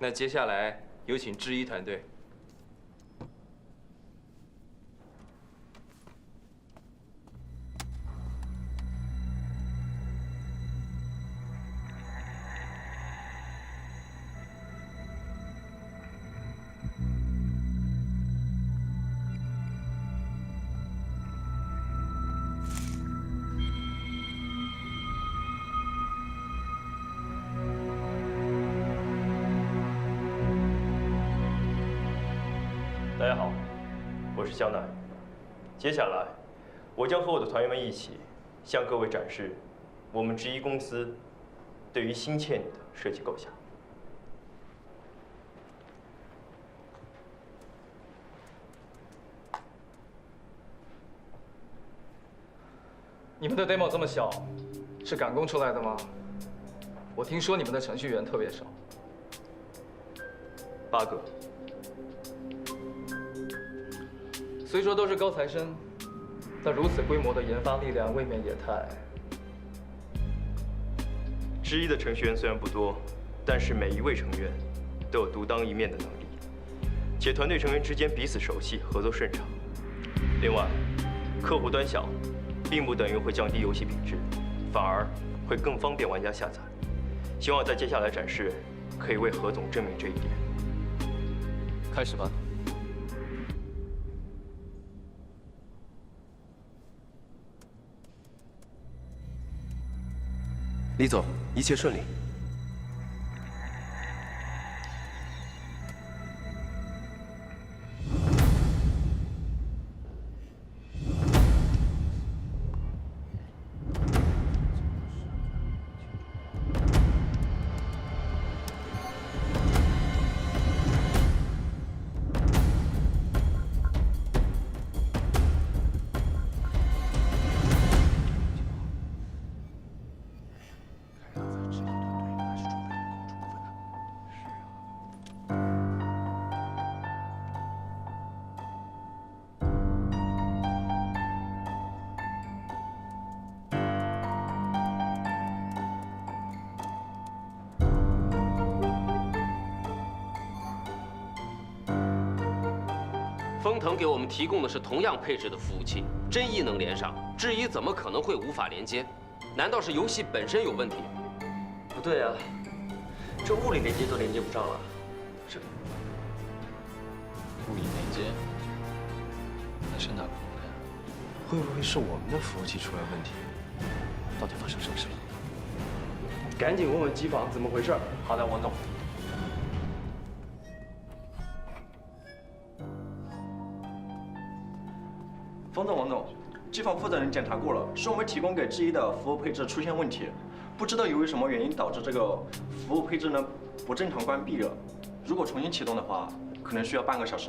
那接下来有请制衣团队。 大家好，我是肖楠。接下来，我将和我的团员们一起向各位展示我们制衣公司对于新倩女的设计构想。你们的 demo 这么小，是赶工出来的吗？我听说你们的程序员特别少。8个。 虽说都是高材生，但如此规模的研发力量未免也太……制衣的程序员虽然不多，但是每一位成员都有独当一面的能力，且团队成员之间彼此熟悉，合作顺畅。另外，客户端小，并不等于会降低游戏品质，反而会更方便玩家下载。希望在接下来展示可以为何总证明这一点。开始吧。 李总，一切顺利。丰腾给我们提供的是同样配置的服务器，真意能连上，制衣怎么可能会无法连接？难道是游戏本身有问题？不对啊，这物理连接都连接不上了，这物理连接，那是哪国的呀？会不会是我们的服务器出了问题？到底发生什么事了？赶紧问问机房怎么回事。好的，王总。 冯总、王总，机房负责人检查过了，是我们提供给制衣的服务配置出现问题，不知道由于什么原因导致这个服务配置呢不正常关闭了。如果重新启动的话，可能需要半个小时。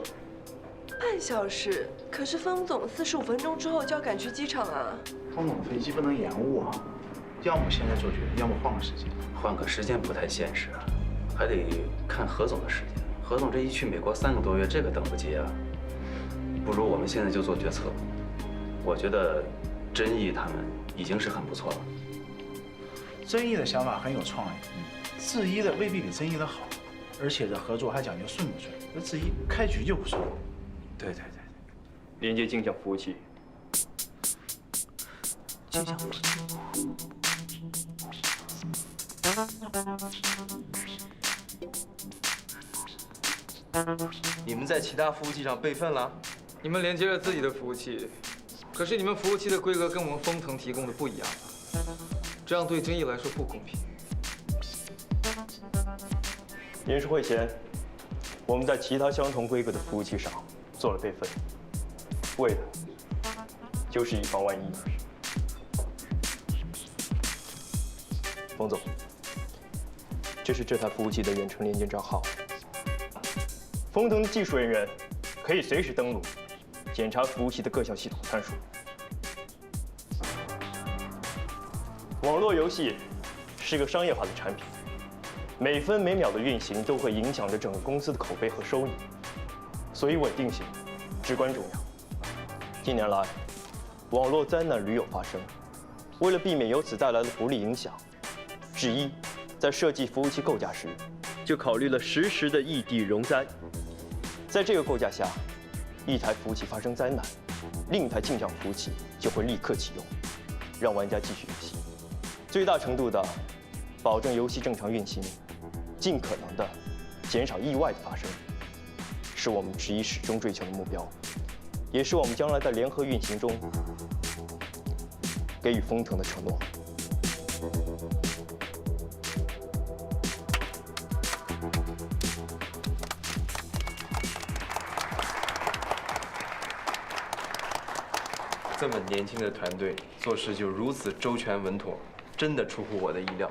半小时？可是方总45分钟之后就要赶去机场啊。方总的飞机不能延误啊，要么现在做决定，要么换个时间。换个时间不太现实啊，还得看何总的时间。何总这一去美国3个多月，这个等不及啊。不如我们现在就做决策。 我觉得真意他们已经是很不错了。真意的想法很有创意，制衣的未必比真意的好，而且这合作还讲究顺不顺。那制衣开局就不顺。对。连接镜像服务器。镜像服务器。你们在其他服务器上备份了？你们连接了自己的服务器。 可是你们服务器的规格跟我们丰腾提供的不一样啊，这样对真意来说不公平。人事会前，我们在其他相同规格的服务器上做了备份，为的就是以防万一。冯总，这是这台服务器的远程连接账号。丰腾的技术人员可以随时登录。 检查服务器的各项系统参数。网络游戏是个商业化的产品，每分每秒的运行都会影响着整个公司的口碑和收益，所以稳定性至关重要。近年来，网络灾难屡有发生，为了避免由此带来的不利影响，制衣在设计服务器构架时，就考虑了实时的异地容灾。在这个构架下，一台服务器发生灾难，另一台镜像服务器就会立刻启用，让玩家继续游戏，最大程度的保证游戏正常运行，尽可能的减少意外的发生，是我们执一始终追求的目标，也是我们将来在联合运行中给予风腾的承诺。这么年轻的团队做事就如此周全稳妥，真的出乎我的意料。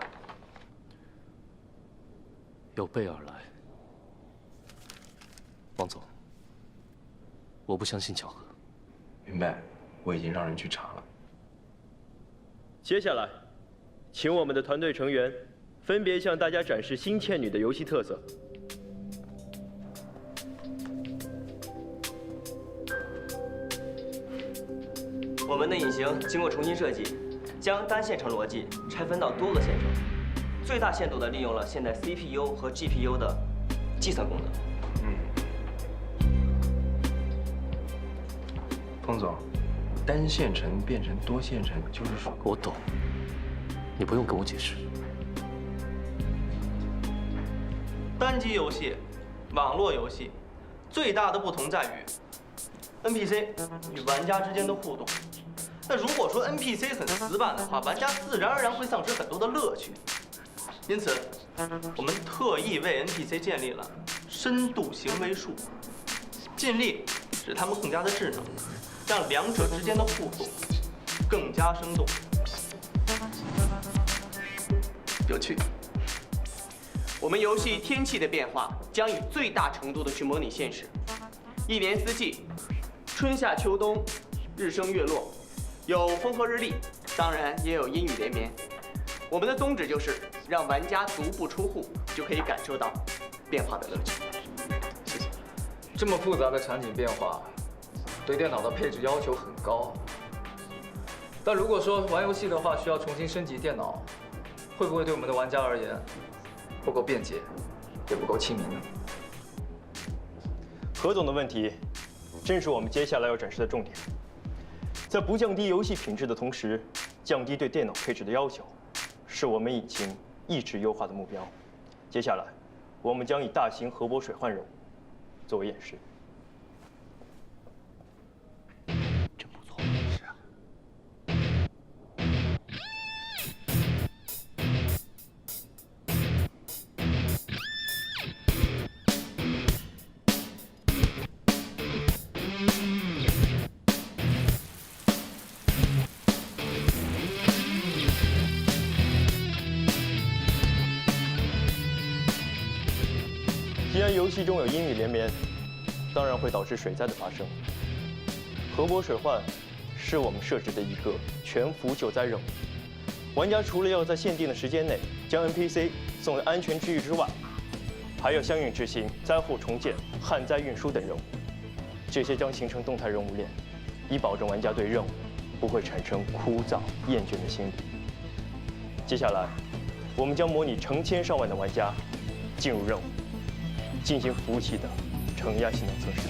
有备而来，王总，我不相信巧合。明白，我已经让人去查了。接下来，请我们的团队成员分别向大家展示《新倩女》的游戏特色。我们的引擎经过重新设计，将单线程逻辑拆分到多个线程，最大限度地利用了现代 CPU 和 GPU 的计算功能。冯总，单线程变成多线程，就是说……我懂，你不用跟我解释。单机游戏、网络游戏最大的不同在于 NPC 与玩家之间的互动。那如果说 NPC 很死板的话，玩家自然而然会丧失很多的乐趣。因此，我们特意为 NPC 建立了深度行为树，尽力使他们更加的智能，让两者之间的互动更加生动、有趣。我们游戏天气的变化将以最大程度的去模拟现实，一年四季，春夏秋冬，日升月落，有风和日丽，当然也有阴雨连绵。我们的宗旨就是让玩家足不出户就可以感受到变化的乐趣。谢谢。这么复杂的场景变化，对电脑的配置要求很高。但如果说玩游戏的话需要重新升级电脑，会不会对我们的玩家而言不够便捷，也不够亲民呢？何总的问题，正是我们接下来要展示的重点。在不降低游戏品质的同时，降低对电脑配置的要求，是我们引擎一直优化的目标。接下来，我们将以大型核泊水患任务作为演示。真不错，是啊。既然游戏中有阴雨连绵，当然会导致水灾的发生。核泊水患是我们设置的一个全服救灾任务。玩家除了要在限定的时间内将 NPC 送回安全区域之外，还要相应执行灾后重建、旱灾运输等任务。这些将形成动态任务链，以保证玩家对任务不会产生枯燥、厌倦的心理。接下来，我们将模拟成千上万的玩家进入任务，进行服务器的承压性能测试。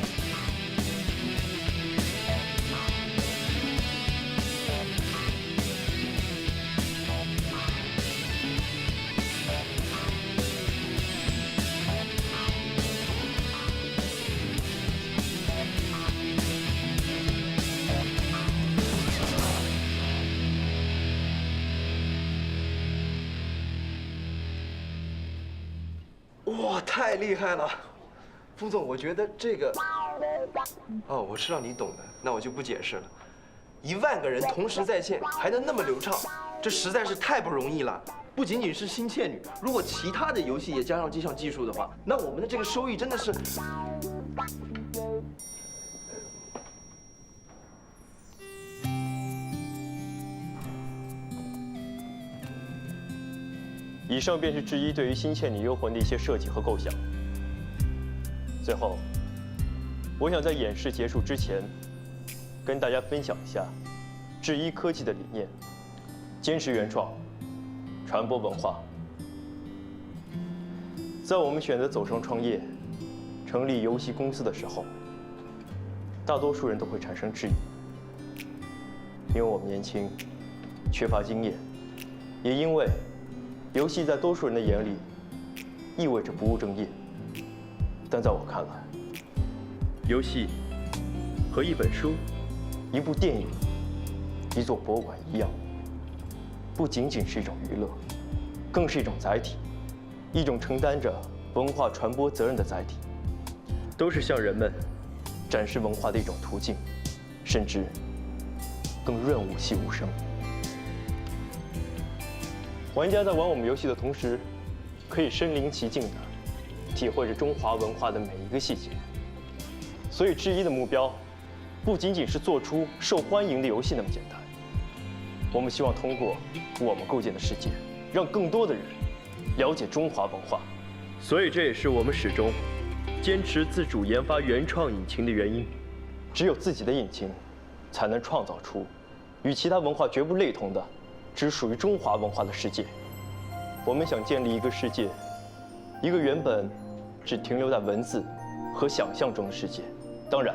哇，太厉害了！冯总，我觉得这个……哦，我知道你懂的，那我就不解释了。10000个人同时在线，还能那么流畅，这实在是太不容易了。不仅仅是新倩女，如果其他的游戏也加上这项技术的话，那我们的这个收益真的是……以上便是智一对于《新倩女幽魂》的一些设计和构想。最后，我想在演示结束之前，跟大家分享一下智一科技的理念：坚持原创，传播文化。在我们选择走上创业、成立游戏公司的时候，大多数人都会产生质疑，因为我们年轻，缺乏经验，也因为游戏在多数人的眼里意味着不务正业。但在我看来，游戏和一本书、一部电影、一座博物馆一样，不仅仅是一种娱乐，更是一种载体，一种承担着文化传播责任的载体，都是向人们展示文化的一种途径，甚至更润物细无声。玩家在玩我们游戏的同时，可以身临其境地体会着中华文化的每一个细节。所以之一的目标，不仅仅是做出受欢迎的游戏那么简单。我们希望通过我们构建的世界，让更多的人了解中华文化。所以这也是我们始终坚持自主研发原创引擎的原因。只有自己的引擎，才能创造出与其他文化绝不类同的，只属于中华文化的世界。我们想建立一个世界，一个原本只停留在文字和想象中的世界。当然，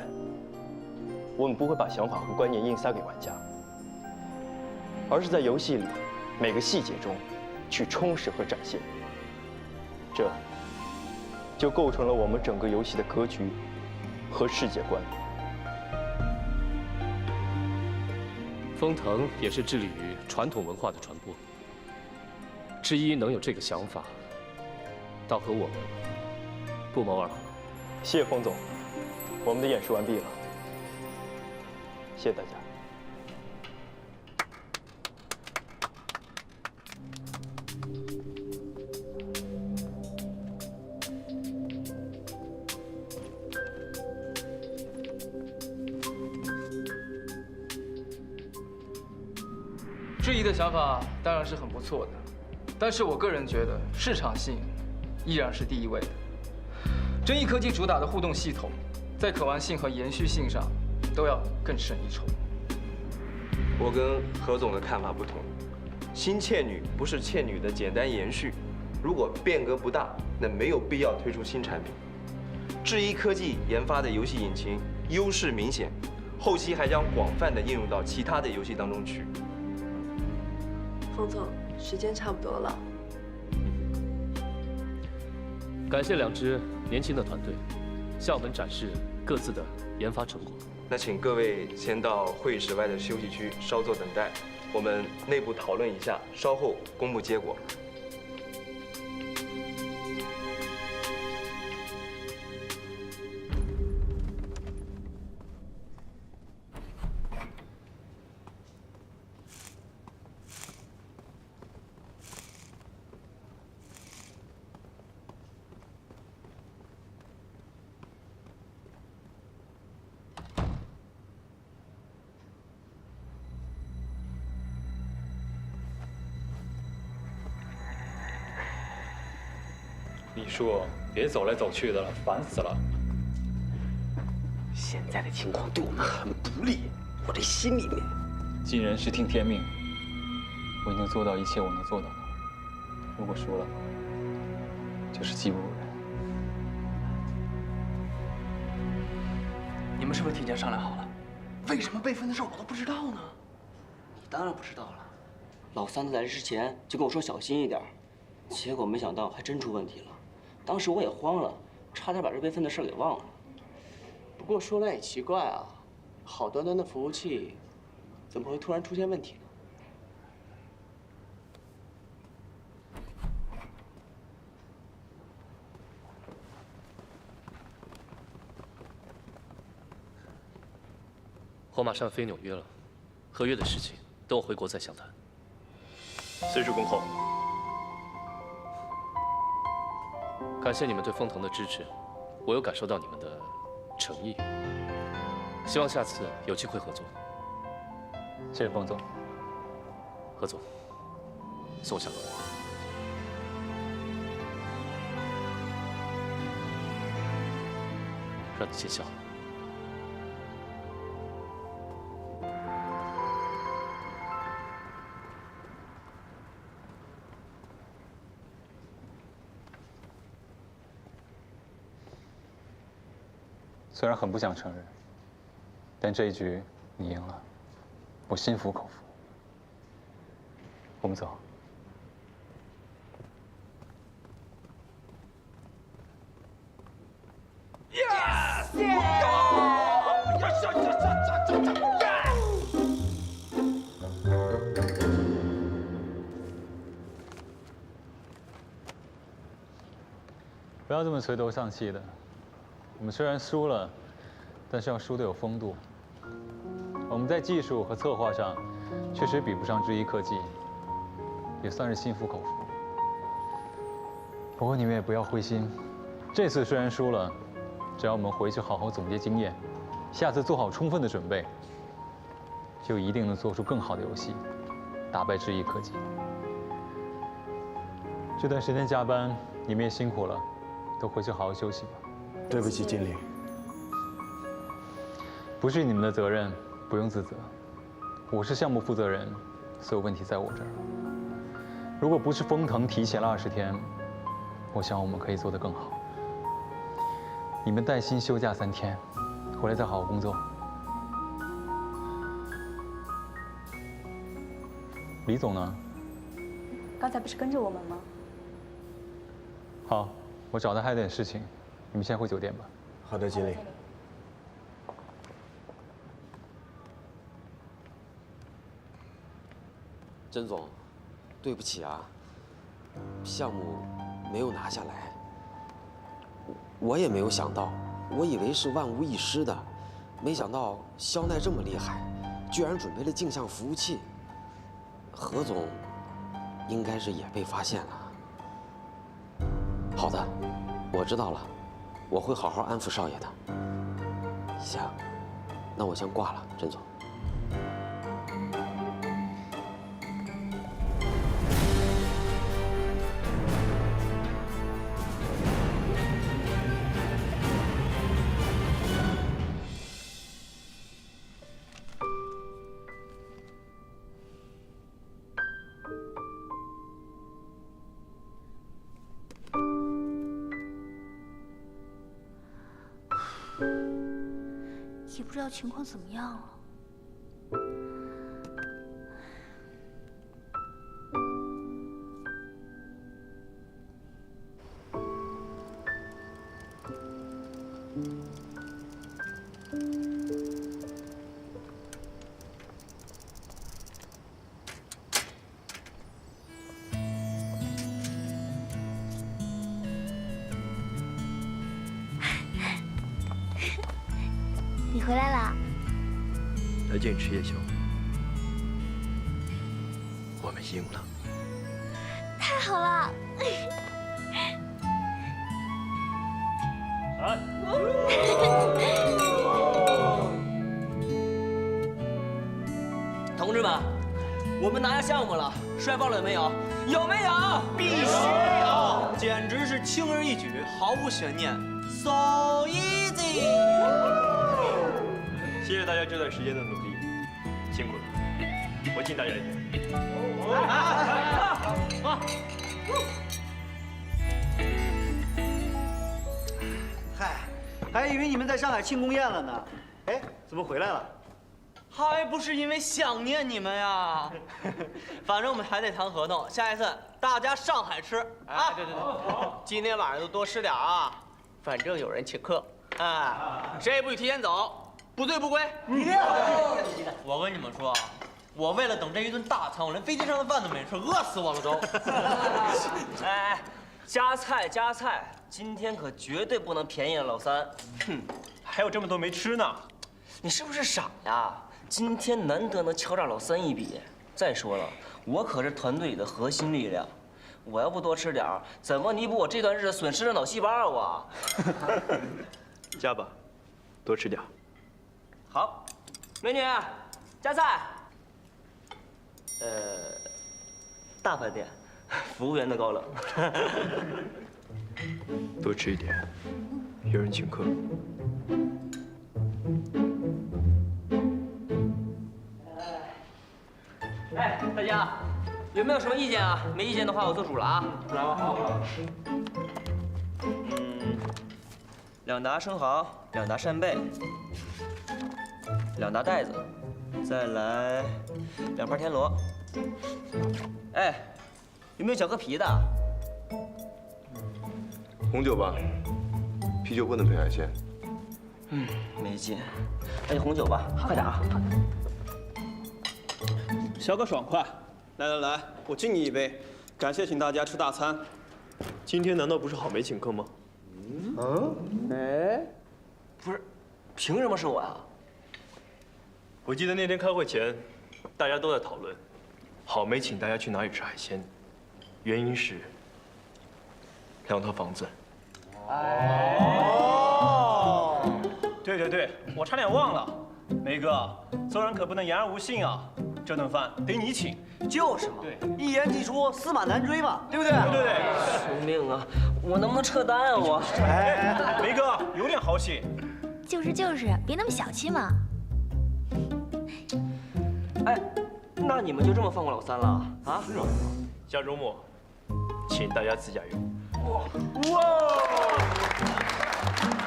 我们不会把想法和观念硬塞给玩家，而是在游戏里每个细节中去充实和展现。这就构成了我们整个游戏的格局和世界观。风腾也是致力于传统文化的传播。之一能有这个想法，倒和我们不谋而合。谢谢冯总，我们的演示完毕了，谢谢大家。质疑的想法当然是很不错的，但是我个人觉得市场性依然是第一位的。臻益科技主打的互动系统，在可玩性和延续性上都要更胜一筹。我跟何总的看法不同，新倩女不是倩女的简单延续，如果变革不大，那没有必要推出新产品。智一科技研发的游戏引擎优势明显，后期还将广泛的应用到其他的游戏当中去。冯总，时间差不多了。感谢两支年轻的团队，向我们展示各自的研发成果。那请各位先到会议室外的休息区稍作等待，我们内部讨论一下，稍后公布结果。李叔，别走来走去的了，烦死了。现在的情况对我们很不利，我这心里面……尽人事听天命，我已经做到一切我能做到的。如果输了，就是技不如人。你们是不是提前商量好了？为什么备份的事我都不知道呢？你当然不知道了。老三在来之前就跟我说小心一点，结果没想到还真出问题了。当时我也慌了，差点把这备份的事给忘了。不过说来也奇怪啊，好端端的服务器，怎么会突然出现问题呢？我马上飞纽约了，合约的事情等我回国再详谈。随时恭候。感谢你们对风腾的支持，我有感受到你们的诚意。希望下次有机会合作。谢谢冯总。何总，送我下楼。让你见笑。虽然很不想承认，但这一局你赢了，我心服口服。我们走。不要这么垂头丧气的。我们虽然输了，但是要输得有风度。我们在技术和策划上确实比不上智一科技，也算是心服口服。不过你们也不要灰心，这次虽然输了，只要我们回去好好总结经验，下次做好充分的准备，就一定能做出更好的游戏，打败智一科技。这段时间加班，你们也辛苦了。 都回去好好休息吧。对不起，经理。不是你们的责任，不用自责。我是项目负责人，所有问题在我这儿。如果不是封腾提前了20天，我想我们可以做得更好。你们带薪休假3天，回来再好好工作。李总呢？刚才不是跟着我们吗？好。 我找他还有点事情，你们先回酒店吧。好的，经理。甄总，对不起啊，项目没有拿下来。我也没有想到，我以为是万无一失的，没想到肖奈这么厉害，居然准备了镜像服务器。何总，应该是也被发现了。 好的，我知道了，我会好好安抚少爷的。行，那我先挂了，甄总。也不知道情况怎么样了。你回来啦？来见你吃夜宵。我们赢了。太好了！同志们，我们拿下项目了，帅爆了有没有？有没有？必须有！简直是轻而易举，毫无悬念 ，so easy。 谢谢大家这段时间的努力，辛苦了，我敬大家一杯。嗨，还以为你们在上海庆功宴了呢，哎，怎么回来了？还不是因为想念你们呀！反正我们还得谈合同，下一次大家上海吃啊！对，今天晚上就多吃点啊，反正有人请客，哎，谁也不许提前走。 不醉不归。我跟你们说啊，我为了等这一顿大餐，我连飞机上的饭都没吃，饿死我了都。哎，加菜加菜，今天可绝对不能便宜了老三。哼，还有这么多没吃呢。你是不是傻呀？今天难得能敲诈老三一笔。再说了，我可是团队里的核心力量，我要不多吃点，怎么弥补我这段日子损失的脑细胞啊？加吧，多吃点。 好，美女，加菜。大饭店，服务员都高冷。多吃一点，有人请客。哎，大家有没有什么意见啊？没意见的话，我做主了啊。来吧，好。2沓生蚝，2沓扇贝，2沓袋子，再来2盘田螺。哎，有没有小个皮的？红酒吧，啤酒不能配海鲜。没劲。那就红酒吧，快点啊！小个爽快。来，我敬你一杯，感谢请大家吃大餐。今天难道不是郝梅请客吗？不是，凭什么是我呀？我记得那天开会前，大家都在讨论，郝梅请大家去哪里吃海鲜，原因是2套房子。对，我差点忘了，梅哥，做人可不能言而无信啊！这顿饭得你请。就是嘛，对，一言既出，驷马难追嘛，对不对？对。救命啊！我能不能撤单啊？我。哎，梅哥，有点豪气。就是，别那么小气嘛。哎，那你们就这么放过老三了啊？是啊。下周末，请大家自驾游。哇！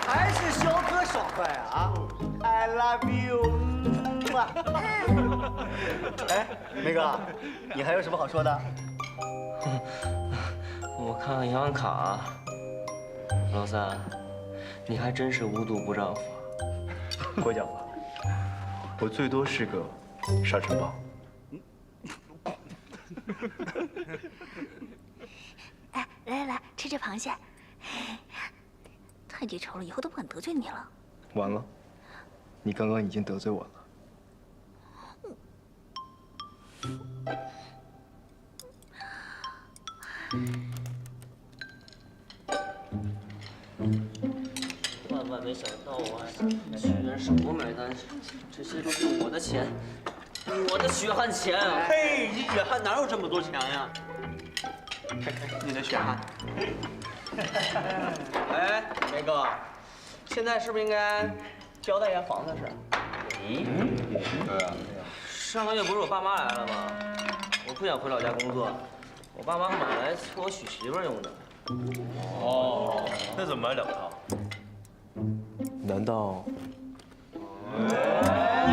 还是小哥爽快啊 ！I love you。哎，梅哥，你还有什么好说的？我看看银行卡，老三，你还真是无毒不丈夫。过奖吧，我最多是个沙尘暴。哎，来，吃这螃蟹。太记仇了，以后都不敢得罪你了。完了，你刚刚已经得罪我了。万没想到啊，居然是我买单，这些都是我的钱，我的血汗钱啊！嘿，你血汗哪有这么多钱呀？你的血汗。哎，梅哥，现在是不是应该交代一下房子的事？对啊。上个月不是我爸妈来了吗？我不想回老家工作，我爸妈买来凑我娶媳妇用的。哦，那怎么买2套？难道你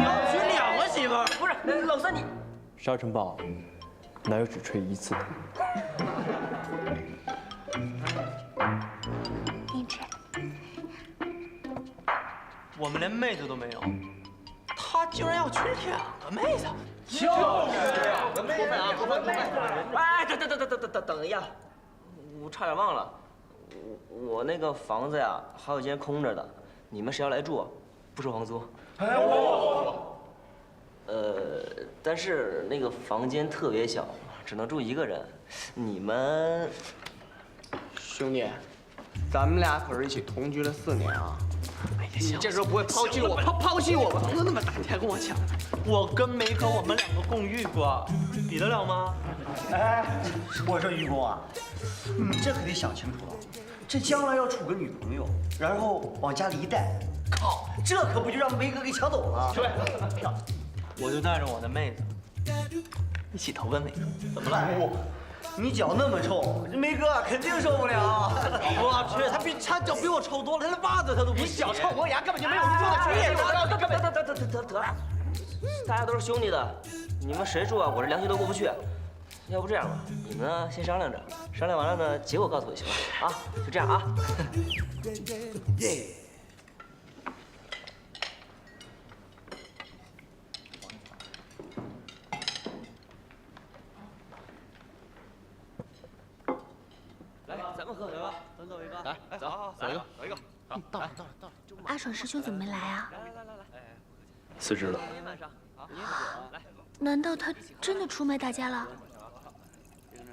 要娶2个媳妇？不是，老三你。沙尘暴哪有只吹1次的？你吃。我们连妹子都没有，他居然要娶2个妹子！就是2个妹子啊！过分！哎，等一下，我差点忘了，我那个房子呀，还有间空着的，你们谁要来住，不收房租。哎我。但是那个房间特别小，只能住1个人。你们，兄弟，咱们俩可是一起同居了4年啊！你这时候不会抛弃我？抛弃我吧？房子那么大，你还跟我抢？我跟梅哥我们2个共浴过，比得了吗？哎，我说于公啊，你这可得想清楚了，这将来要处个女朋友，然后往家里一带，靠，这可不就让梅哥给抢走了？对，我就带着我的妹子一起投奔梅哥，怎么了？你脚那么臭，这梅哥肯定受不了。我去，他脚比我臭多了，他连袜子他都不洗。你脚臭磨牙，根本就没有人说的职业。得，大家都是兄弟的，你们谁住啊？我这良心都过不去。要不这样吧，你们呢先商量着，商量完了呢，结果告诉我就行了啊，就这样啊。来，咱们喝，来吧，咱走一个，来，走一个，好，到了。阿爽师兄怎么没来啊？辞职了。难道他真的出卖大家了？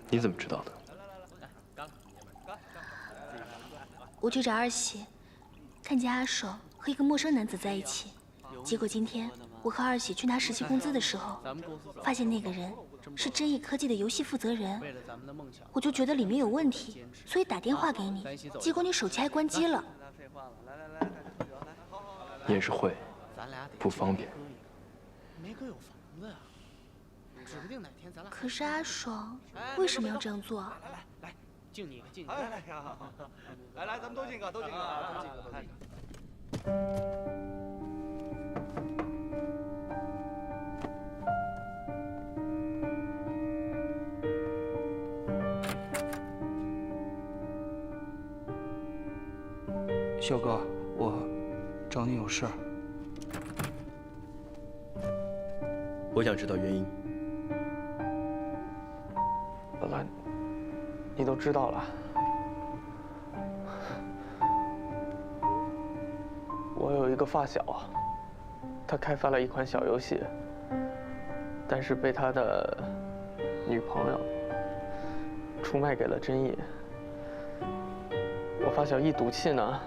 你怎么知道的？我去找二喜，看见阿爽和一个陌生男子在一起，结果今天我和二喜去拿实习工资的时候，发现那个人是真意科技的游戏负责人，我就觉得里面有问题，所以打电话给你，结果你手机还关机了。也是会，不方便。梅哥有房子呀，指不定哪天咱俩。可是阿爽为什么要这样做？来，敬你一个，敬你。来，咱们都敬个，都敬个，都敬个，都敬个。肖哥，我找你有事儿。我想知道原因。老大，你都知道了。我有一个发小，他开发了一款小游戏，但是被他的女朋友出卖给了真义。我发小一赌气呢，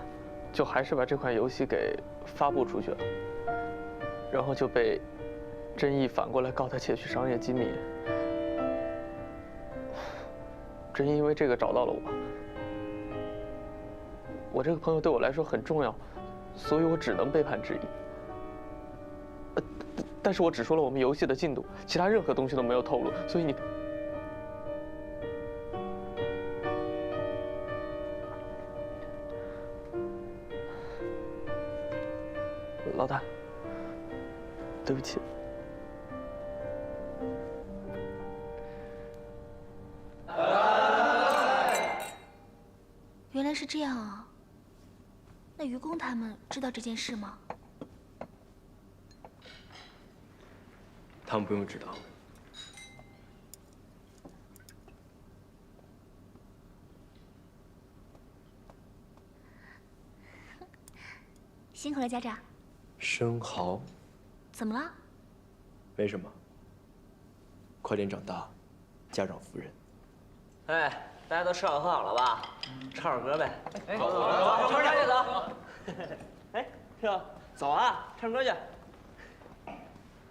就还是把这款游戏给发布出去了，然后就被真义反过来告他窃取商业机密。真义因为这个找到了我，我这个朋友对我来说很重要，所以我只能背叛之意。但是我只说了我们游戏的进度，其他任何东西都没有透露，所以你。老大，对不起。原来是这样啊！那愚公他们知道这件事吗？他们不用知道。辛苦了，家长。生蚝。怎么了？没什么。快点长大，家长夫人。哎，大家都吃好喝好了吧？唱首歌呗。哎，走，唱歌去走。哎，是吧？走啊，唱歌去。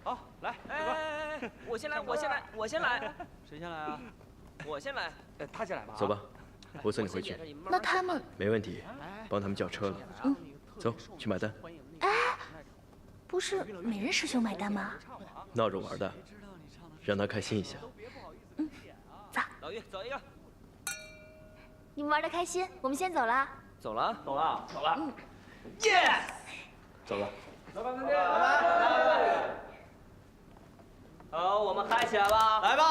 好，来，哎，我先来，我先来，我先来。谁先来啊？我先来。他先来吧。走吧，我送你回去。那他们没问题，帮他们叫车了。嗯，走去买单。哎，不是每人师兄买单吗？闹着玩的，让他开心一下。嗯，走。老于，走一个。你们玩的开心，我们先走了。走了，走了，走了。嗯。Yes。走了。拜拜，再见。拜拜。好，我们嗨起来吧！来吧！